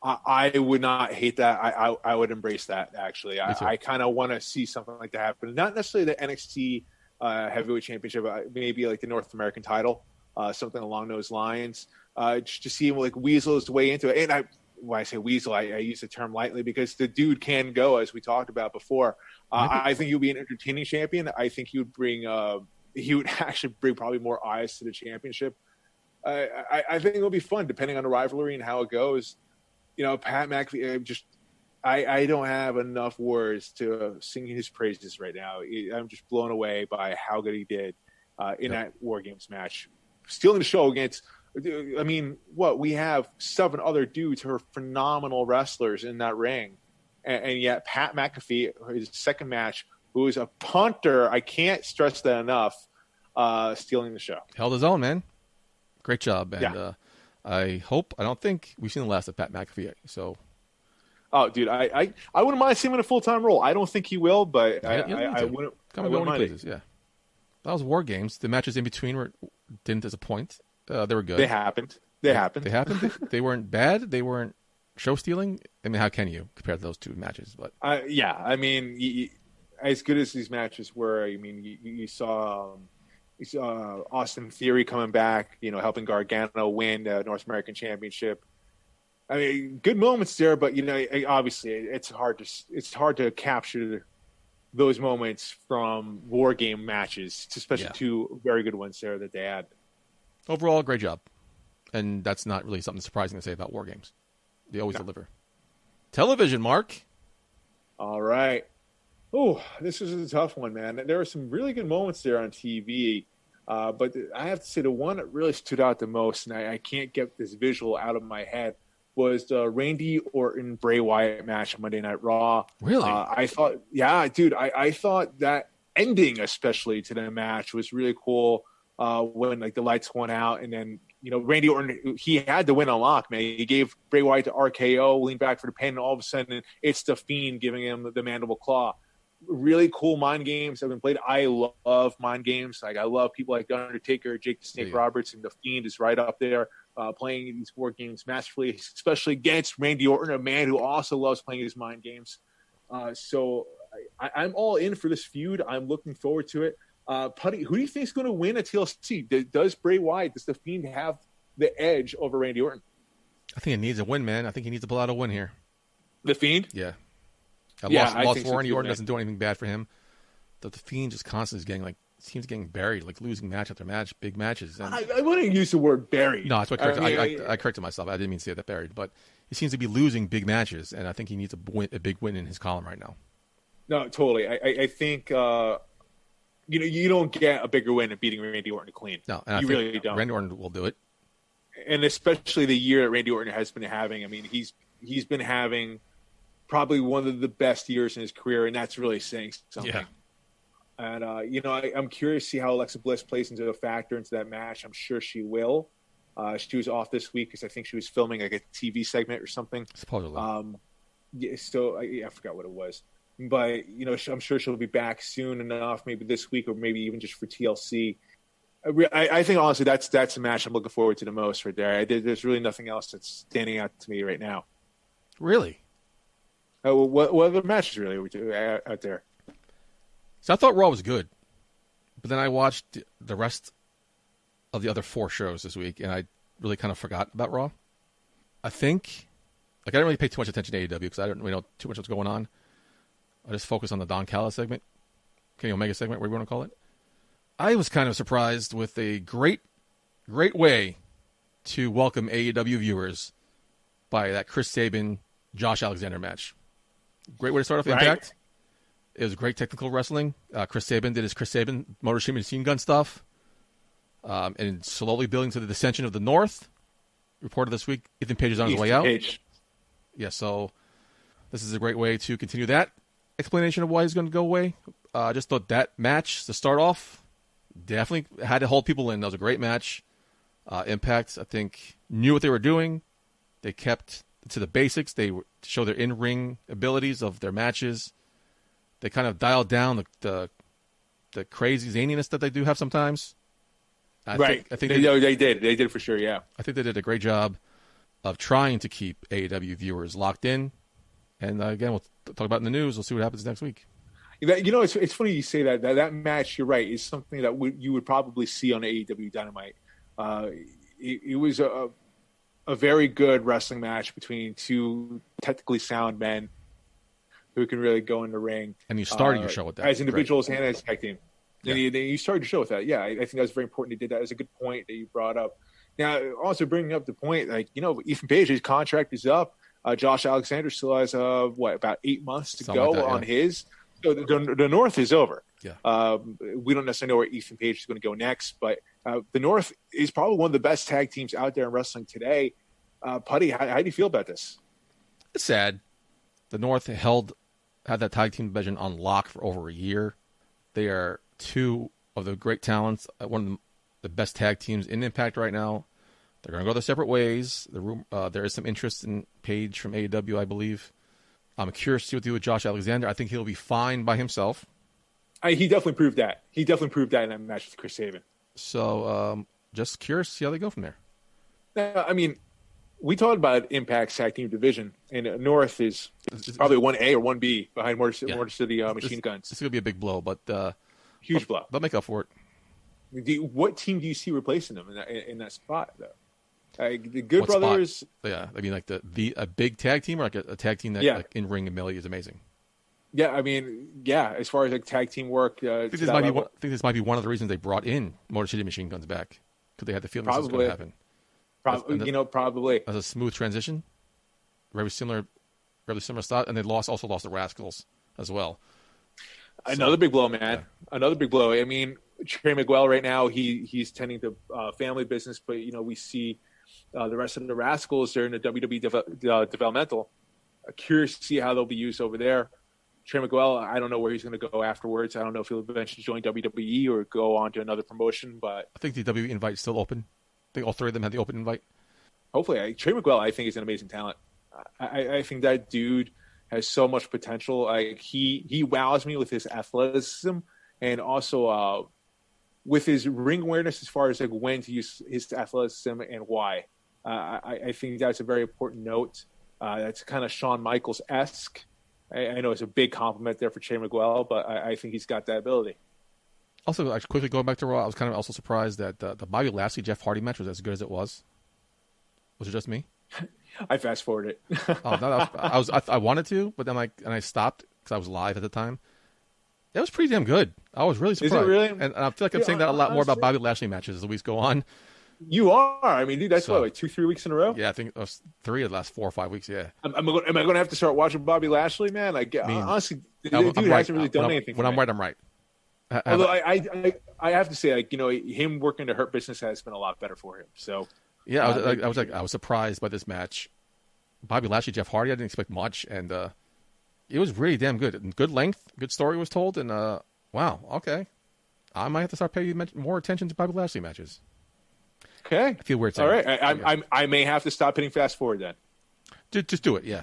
I would not hate that. I would embrace that, actually. I kind of want to see something like that happen. Not necessarily the NXT Heavyweight Championship, maybe like the North American title, something along those lines. Just to see him like weasel his way into it. And when I say weasel, I use the term lightly because the dude can go, as we talked about before. I think he'll be an entertaining champion. I think he would actually bring probably more eyes to the championship. I think it'll be fun, depending on the rivalry and how it goes. You know, Pat McAfee, I don't have enough words to sing his praises right now. I'm just blown away by how good he did in that WarGames match. Stealing the show against, I mean, we have 7 other dudes who are phenomenal wrestlers in that ring. And yet Pat McAfee, his second match, who is a punter, I can't stress that enough, stealing the show. Held his own, man. Great job. And I don't think we've seen the last of Pat McAfee. So, oh, dude, I wouldn't mind seeing him in a full-time role. I don't think he will, but I wouldn't. Come and go when he pleases. Yeah, that was WarGames. The matches in between didn't disappoint. They were good. They happened. They happened. They weren't bad. They weren't show stealing. I mean, how can you compare those 2 matches? But I mean, as good as these matches were, I mean, you saw Austin Theory coming back, helping Gargano win the North American Championship. I mean, good moments there, but obviously it's hard to capture those moments from WarGame matches, especially 2 very good ones there that they had. Overall, great job, and that's not really something surprising to say about WarGames. They always deliver. Television, Mark. All right. Oh, this is a tough one, man. There are some really good moments there on TV. But I have to say the one that really stood out the most, and I can't get this visual out of my head, was the Randy Orton Bray Wyatt match on Monday Night Raw. Really? I thought, yeah, dude, I thought that ending especially to the match was really cool when like the lights went out, and then Randy Orton, he had the win on lock, man. He gave Bray Wyatt to RKO, leaned back for the pin, and all of a sudden it's the Fiend giving him the mandible claw. Really cool mind games have been played. I love mind games. Like I love people like The Undertaker, Jake the Snake Roberts, and the Fiend is right up there playing these war games masterfully, especially against Randy Orton, a man who also loves playing his mind games. So I'm all in for this feud. I'm looking forward to it. Putty, who do you think is going to win at TLC? Does Bray Wyatt, does the Fiend have the edge over Randy Orton? I think he needs a win, man. I think he needs to pull out a win here. The Fiend? Yeah. I lost think for Randy so too, Orton man. doesn't do anything bad for him. The Fiend just constantly is getting seems getting buried, like losing match after match, big matches. And I wouldn't use the word buried. no, that's what I corrected myself. I didn't mean to say that buried, but he seems to be losing big matches, and I think he needs a big win in his column right now. No, totally. I think you don't get a bigger win at beating Randy Orton clean. No, and you really don't. Randy Orton will do it, and especially the year that Randy Orton has been having. I mean, he's been having probably one of the best years in his career, and that's really saying something. Yeah. And I'm curious to see how Alexa Bliss plays into a factor into that match. I'm sure she will. She was off this week because I think she was filming like a TV segment or something. supposedly. Yeah, so I forgot what it was, but I'm sure she'll be back soon enough, maybe this week or maybe even just for TLC. I think honestly that's a match I'm looking forward to the most right there. There's really nothing else that's standing out to me right now. Really? What other matches really are we doing out there? So I thought Raw was good, but then I watched the rest of the other 4 shows this week, and I really kind of forgot about Raw. I think, I didn't really pay too much attention to AEW because I didn't really know too much what's going on. I just focused on the Don Callis segment, Kenny Omega segment, whatever you want to call it. I was kind of surprised with a great way to welcome AEW viewers by that Chris Sabin, Josh Alexander match. Great way to start off Impact. It was great technical wrestling. Chris Sabin did his Chris Sabin Motor Machine Gun stuff. And slowly building to the dissension of the North. Reported this week, Ethan Page is on his way out. Page. Yeah, so this is a great way to continue that explanation of why he's going to go away. I just thought that match, to start off, definitely had to hold people in. That was a great match. Impact, I think, knew what they were doing. They kept to the basics. They showed their in-ring abilities of their matches. They kind of dialed down the crazy zaniness that they do have sometimes. I think they did. They did for sure, yeah. I think they did a great job of trying to keep AEW viewers locked in. And again, we'll talk about it in the news. We'll see what happens next week. It's funny you say that. That match, you're right, is something that you would probably see on AEW Dynamite. It was a very good wrestling match between 2 technically sound men who can really go in the ring. And you started your show with that. As individuals and as a tag team. Yeah. And you started your show with that. Yeah, I think that was very important. You did that. It was a good point that you brought up. Now, also bringing up the point, Ethan Page's contract is up. Josh Alexander still has, about 8 months to Something go like that, on his. So the North is over. Yeah. We don't necessarily know where Ethan Page is going to go next, but the North is probably one of the best tag teams out there in wrestling today. Putty, how do you feel about this? It's sad. The North had that tag team division on lock for over a year. They are 2 of the great talents, one of the best tag teams in Impact right now. They're going to go their separate ways. There is some interest in Page from AEW, I believe. I'm curious to see what they do with Josh Alexander. I think he'll be fine by himself. He definitely proved that. He definitely proved that in that match with Chris Sabin. So just curious to see how they go from there. I mean, we talked about Impact's tag team division, and North is probably 1A or 1B behind Motor City Machine Guns. It's going to be a big blow, but huge blow. They'll make up for it. What team do you see replacing them in that spot, though? The Good Brothers. Spot? Yeah, I mean, like a big tag team, or like a tag team that like in ring ability is amazing. Yeah, I mean, as far as like tag team work, I think this might be one of the reasons they brought in Motor City Machine Guns back, because they had the feeling this was going to happen. Probably as a smooth transition, very similar style, and they also lost the Rascals as well. Another big blow, man. Yeah. Another big blow. I mean, Trey Miguel right now, he's tending to family business, but we see the rest of the Rascals. They're in the WWE developmental. Curious to see how they'll be used over there. Trey Miguel, I don't know where he's going to go afterwards. I don't know if he'll eventually join WWE or go on to another promotion. But I think the WWE invite is still open. I think all three of them had the open invite. Hopefully, Trey Miguel, I think, is an amazing talent. I think that dude has so much potential. Like he wows me with his athleticism and also with his ring awareness as far as like when to use his athleticism and why. I think that's a very important note. That's kind of Shawn Michaels-esque. I know it's a big compliment there for Trey Miguel, but I think he's got that ability. Also, actually, quickly going back to Raw, I was kind of also surprised that the Bobby Lashley Jeff Hardy match was as good as it was. Was it just me? I fast forwarded it. I wanted to, but then I stopped because I was live at the time. It was pretty damn good. I was really surprised. Is it really? And I feel like I'm saying that a lot more about Bobby Lashley matches as the weeks go on. You are. I mean, dude, that's like 2-3 weeks in a row? Yeah, I think it was 3 of the last 4 or 5 weeks, yeah. Am I going to have to start watching Bobby Lashley, man? Honestly, the dude hasn't really done anything for me. When I'm right, I'm right. Although I have to say, like, him working the Hurt Business has been a lot better for him. So yeah, I was surprised by this match. Bobby Lashley, Jeff Hardy, I didn't expect much, and it was really damn good. Good length, good story was told, and wow, okay. I might have to start paying more attention to Bobby Lashley matches. Okay. I feel weird. All right. I may have to stop hitting fast forward then. Just do it, yeah.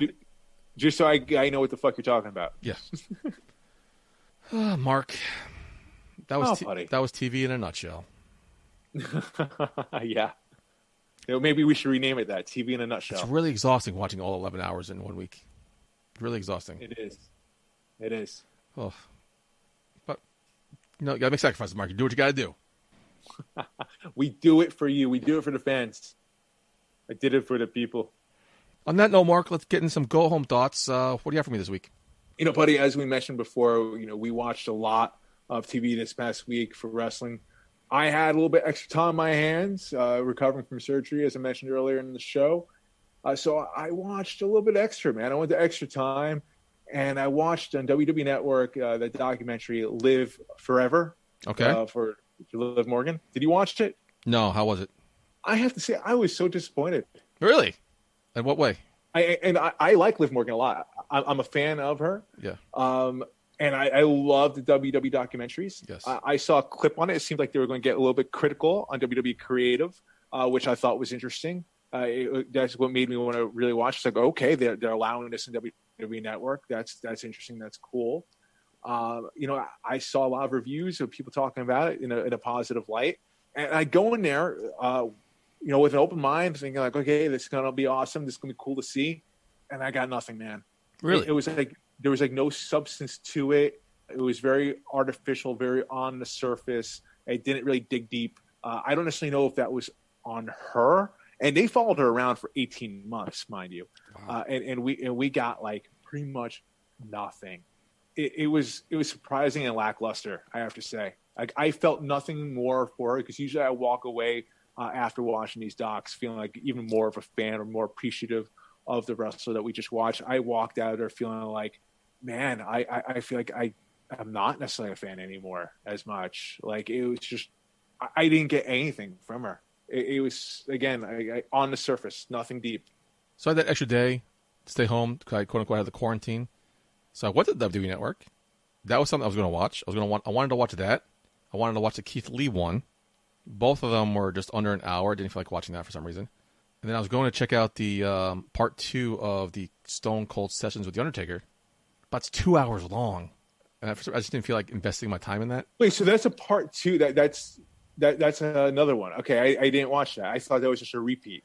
Just so I know what the fuck you're talking about. Yeah. Mark, that was TV in a nutshell. Yeah. Maybe we should rename it that, TV in a nutshell. It's really exhausting watching all 11 hours in 1 week. Really exhausting. It is. Oh. But, you got to make sacrifices, Mark. You do what you got to do. We do it for you. We do it for the fans. I did it for the people. On that note, Mark, let's get in some go-home thoughts. What do you have for me this week? Buddy, as we mentioned before, we watched a lot of TV this past week for wrestling. I had a little bit extra time on my hands, recovering from surgery, as I mentioned earlier in the show. So I watched a little bit extra, man. I went to extra time, and I watched on WWE Network the documentary Live Forever. Okay. For Liv Morgan. Did you watch it? No. How was it? I have to say, I was so disappointed. Really? In what way? I like Liv Morgan a lot. I'm a fan of her. Yeah. And I love the WWE documentaries. Yes. I saw a clip on it. It seemed like they were going to get a little bit critical on WWE Creative, which I thought was interesting. That's what made me want to really watch. It's like, okay, they're allowing this in WWE Network. That's interesting. That's cool. I saw a lot of reviews of people talking about it in a positive light. And I go in there, with an open mind, thinking like, okay, this is going to be awesome. This is going to be cool to see. And I got nothing, man. Really? It was like, there was like no substance to it. It was very artificial, very on the surface. It didn't really dig deep. I don't necessarily know if that was on her. And they followed her around for 18 months, mind you. Wow. And we got like pretty much nothing. It was surprising and lackluster, I have to say. Like, I felt nothing more for her, because usually I walk away after watching these docs feeling like even more of a fan or more appreciative of the wrestler that we just watched. I walked out of there feeling like, man, I feel like I'm not necessarily a fan anymore as much. Like, it was just, I didn't get anything from her. It was, again, on the surface, nothing deep. So I had that extra day to stay home, because I quote-unquote had the quarantine. So I went to the WWE Network. That was something I was going to watch. I wanted to watch that. I wanted to watch the Keith Lee one. Both of them were just under an hour. I didn't feel like watching that for some reason. And then I was going to check out the part 2 of the Stone Cold Sessions with The Undertaker. But it's 2 hours long. And I just didn't feel like investing my time in that. Wait, so that's a part 2. That's another one. Okay, I didn't watch that. I thought that was just a repeat.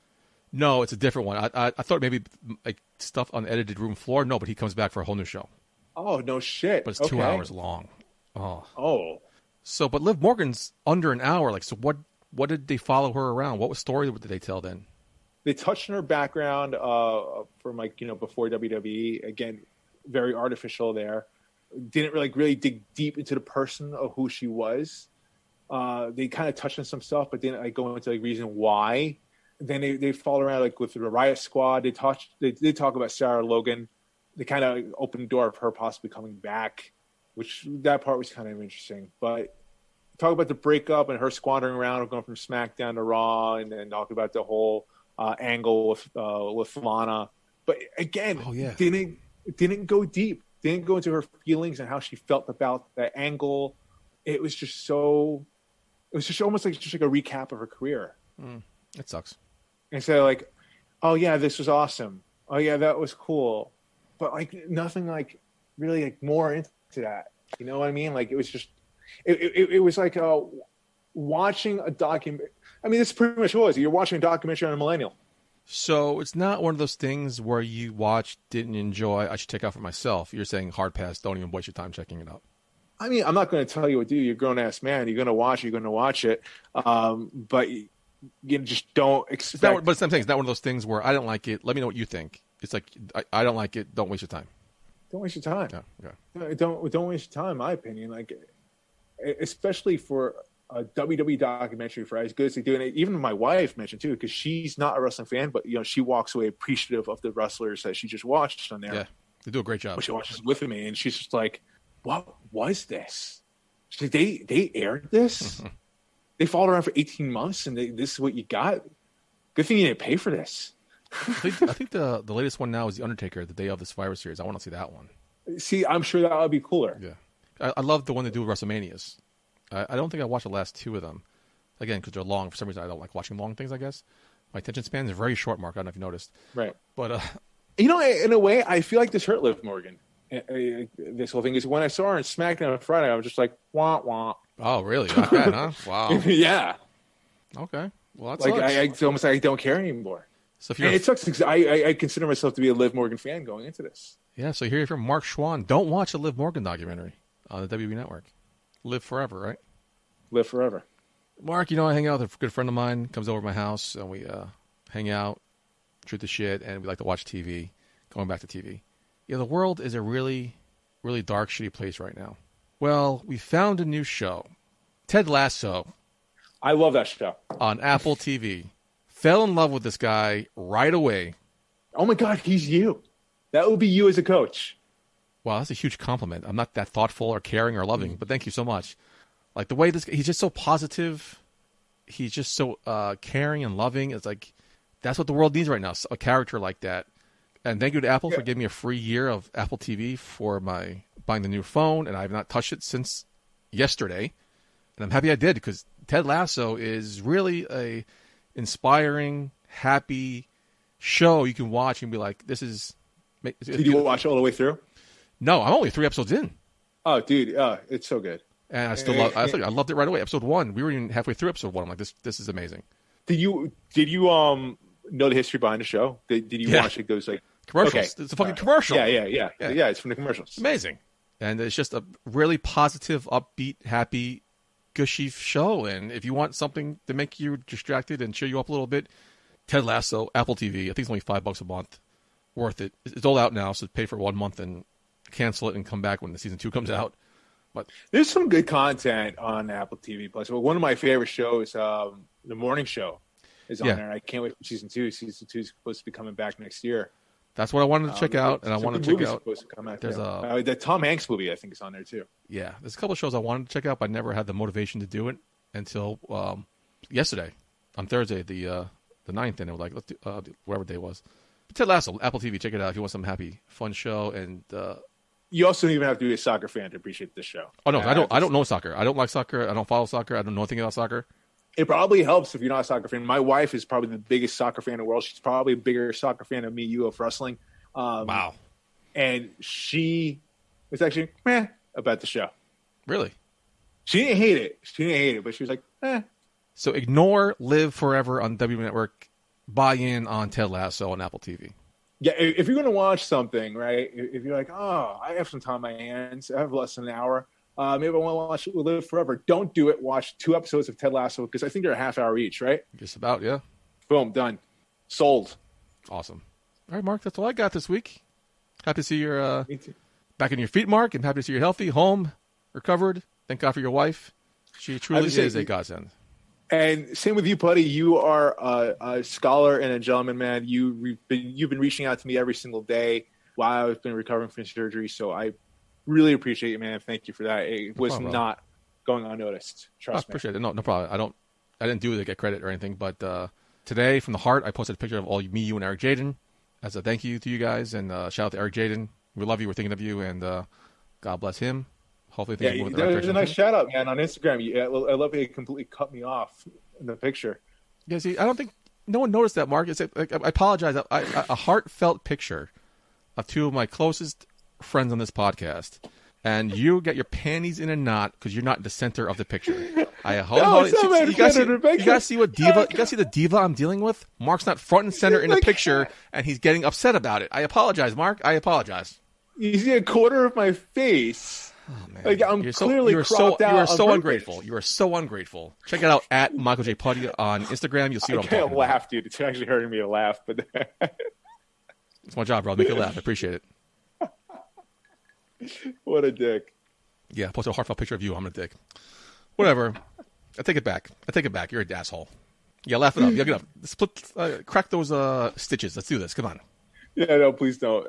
No, it's a different one. I thought maybe like stuff on the edited room floor. No, but he comes back for a whole new show. Oh, no shit. But it's 2 hours long. Oh. So, but Liv Morgan's under an hour. Like, so what did they follow her around? What story did they tell then? They touched on her background from before WWE. Again, very artificial there. Didn't really dig deep into the person of who she was. They kind of touched on some stuff, but didn't go into reason why. Then they followed around with the Riot Squad. They did talk about Sarah Logan. They kind of opened the door of her possibly coming back, which that part was kind of interesting. But talk about the breakup and her squandering around, going from SmackDown to Raw, and then talk about the whole angle with Lana. But again, didn't go deep. Didn't go into her feelings and how she felt about that angle. It was just so. It was just almost like a recap of her career. It sucks. Instead of like, oh yeah, this was awesome. Oh yeah, that was cool. But like nothing like really like more into that. You know what I mean? Like it was just. It was like watching a document. I mean, this pretty much was. You're watching a documentary on a millennial. So it's not one of those things where you watch, didn't enjoy, I should check out for myself. You're saying hard pass, don't even waste your time checking it out. I mean, I'm not going to tell you what to do. You're a grown-ass man. You're going to watch it. But you just don't expect... But I'm saying it's not one of those things where I don't like it. Let me know what you think. It's like, I don't like it. Don't waste your time. Don't waste your time. Yeah. Don't waste your time, in my opinion. Like, especially for a WWE documentary, for as good as they do, and even my wife mentioned too, because she's not a wrestling fan, but she walks away appreciative of the wrestlers that she just watched on there. Yeah, they do a great job. But she watches with me, and she's just like, "What was this? She's like, they aired this? They followed around for 18 months, and this is what you got? Good thing you didn't pay for this." I think the latest one now is The Undertaker, the day of the Survivor Series. I want to see that one. See, I'm sure that would be cooler. Yeah, I love the one they do with WrestleManias. I don't think I watched the last two of them. Again, because they're long. For some reason, I don't like watching long things, I guess. My attention span is very short, Mark. I don't know if you noticed. Right. But, in a way, I feel like this hurt Liv Morgan. This whole thing is when I saw her in SmackDown on Friday, I was just like, wah, wah. Oh, really? Not bad, huh? Wow. Yeah. Okay. Well, that's like it's almost like I don't care anymore. So if it sucks because I consider myself to be a Liv Morgan fan going into this. Yeah, so here from Mark Schwann. Don't watch a Liv Morgan documentary on the WWE Network. Live forever, right? Live forever. Mark, I hang out with a good friend of mine, comes over to my house, and we hang out, shoot the shit, and we like to watch TV, going back to TV. The world is a really, really dark, shitty place right now. Well, we found a new show, Ted Lasso. I love that show. On Apple TV. Fell in love with this guy right away. Oh my God, he's you. That would be you as a coach. Wow, that's a huge compliment. I'm not that thoughtful or caring or loving, but thank you so much. Like the way he's just so positive. He's just so caring and loving. It's like, that's what the world needs right now. A character like that. And thank you to Apple for giving me a free year of Apple TV for my buying the new phone. And I have not touched it since yesterday. And I'm happy I did because Ted Lasso is really a inspiring, happy show you can watch and be like, this is... Did you watch it all the way through? No, I'm only 3 episodes in. Oh, dude, it's so good. And I still I loved it right away. Episode 1, we were even halfway through episode 1. I'm like, this is amazing. Did you know the history behind the show? Did you watch it? Goes like commercials. Okay. It's a fucking commercial. Yeah. It's from the commercials. It's amazing, and it's just a really positive, upbeat, happy, gushy show. And if you want something to make you distracted and cheer you up a little bit, Ted Lasso, Apple TV. I think it's only $5 a month. Worth it. It's all out now, so pay for 1 month and cancel it and come back when the season 2 comes out. But there's some good content on Apple TV Plus. But one of my favorite shows, The Morning Show, is on there. I can't wait for season 2. Season 2 is supposed to be coming back next year. That's what I wanted to check out, and I want to check out. Supposed to come out. There's the Tom Hanks movie, I think, is on there too. Yeah, there's a couple of shows I wanted to check out, but I never had the motivation to do it until yesterday, on Thursday, the 9th, and it was like, let's do whatever day it was. Ted Lasso, Apple TV, check it out if you want some happy, fun show. And you also don't even have to be a soccer fan to appreciate this show. Oh no, I don't know soccer. I don't like soccer. I don't follow soccer. I don't know anything about soccer. It probably helps if you're not a soccer fan. My wife is probably the biggest soccer fan in the world. She's probably a bigger soccer fan than me, you, of wrestling. Wow. And she was actually meh about the show. Really? She didn't hate it, but she was like, eh. So ignore Live Forever on WWE Network. Buy in on Ted Lasso on Apple TV. Yeah, if you're going to watch something, right, if you're like, oh, I have some time on my hands, I have less than an hour, maybe I want to watch Live Forever. Don't do it. Watch 2 episodes of Ted Lasso because I think they're a half hour each, right? Just about, yeah. Boom, done. Sold. Awesome. All right, Mark, that's all I got this week. Happy to see you're back on your feet, Mark, and happy to see you're healthy, home, recovered. Thank God for your wife. She truly is a godsend. And same with you, Putty. You are a scholar and a gentleman, man. You've been reaching out to me every single day while I've been recovering from surgery. So I really appreciate you, man. Thank you for that. It was not going unnoticed. Trust me. Appreciate it. No problem. I didn't do it to get credit or anything, but today from the heart, I posted a picture of all me, you, and Eric Jaden as a thank you to you guys, and shout out to Eric Jaden. We love you. We're thinking of you, and God bless him. Hopefully, things move in the right there's direction. a nice shout out, man, on Instagram. I love how you completely cut me off in the picture. Yeah, see, I don't think no one noticed that, Mark. It's like, I apologize. A heartfelt picture of two of my closest friends on this podcast, and you get your panties in a knot because you're not in the center of the picture. You guys see what diva? You guys see the diva I'm dealing with? Mark's not front and center in the picture, and he's getting upset about it. I apologize, Mark. I apologize. You see a quarter of my face. Oh, man. Like, I'm clearly cropped out. You are so ungrateful. You are so ungrateful. Check it out at Michael J. Putty on Instagram. You'll see what I'm talking about. I can't laugh, dude. It's actually hurting me to laugh, but it's my job, bro. Make you laugh. I appreciate it. What a dick. Yeah, I posted a heartfelt picture of you. I'm a dick. Whatever. I take it back. You're a asshole. Yeah, laugh it up. Yeah, get up. Crack those stitches. Let's do this. Come on. Yeah, no, please don't.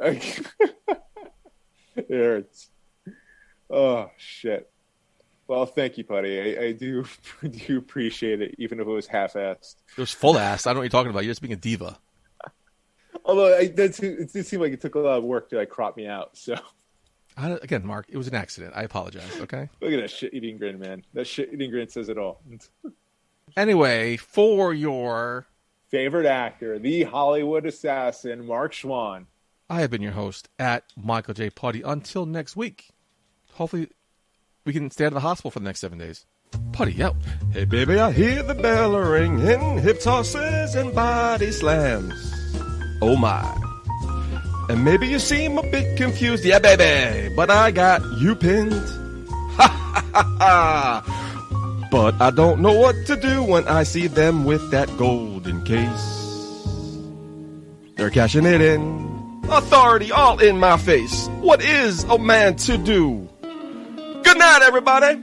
It hurts. Oh, shit. Well, thank you, Putty. I do appreciate it, even if it was half-assed. It was full-assed. I don't know what you're talking about. You're just being a diva. Although, it did seem like it took a lot of work to crop me out, so... Again, Mark, it was an accident. I apologize, okay? Look at that shit-eating grin, man. That shit-eating grin says it all. Anyway, for your... favorite actor, the Hollywood assassin, Mark Schwann. I have been your host at Michael J. Putty. Until next week. Hopefully, we can stay out of the hospital for the next 7 days. Putty, out. Hey, baby, I hear the bell ringing, hip tosses and body slams. Oh, my. And maybe you seem a bit confused. Yeah, baby, but I got you pinned. Ha, ha, ha, ha. But I don't know what to do when I see them with that golden case. They're cashing it in. Authority all in my face. What is a man to do? Good night, everybody.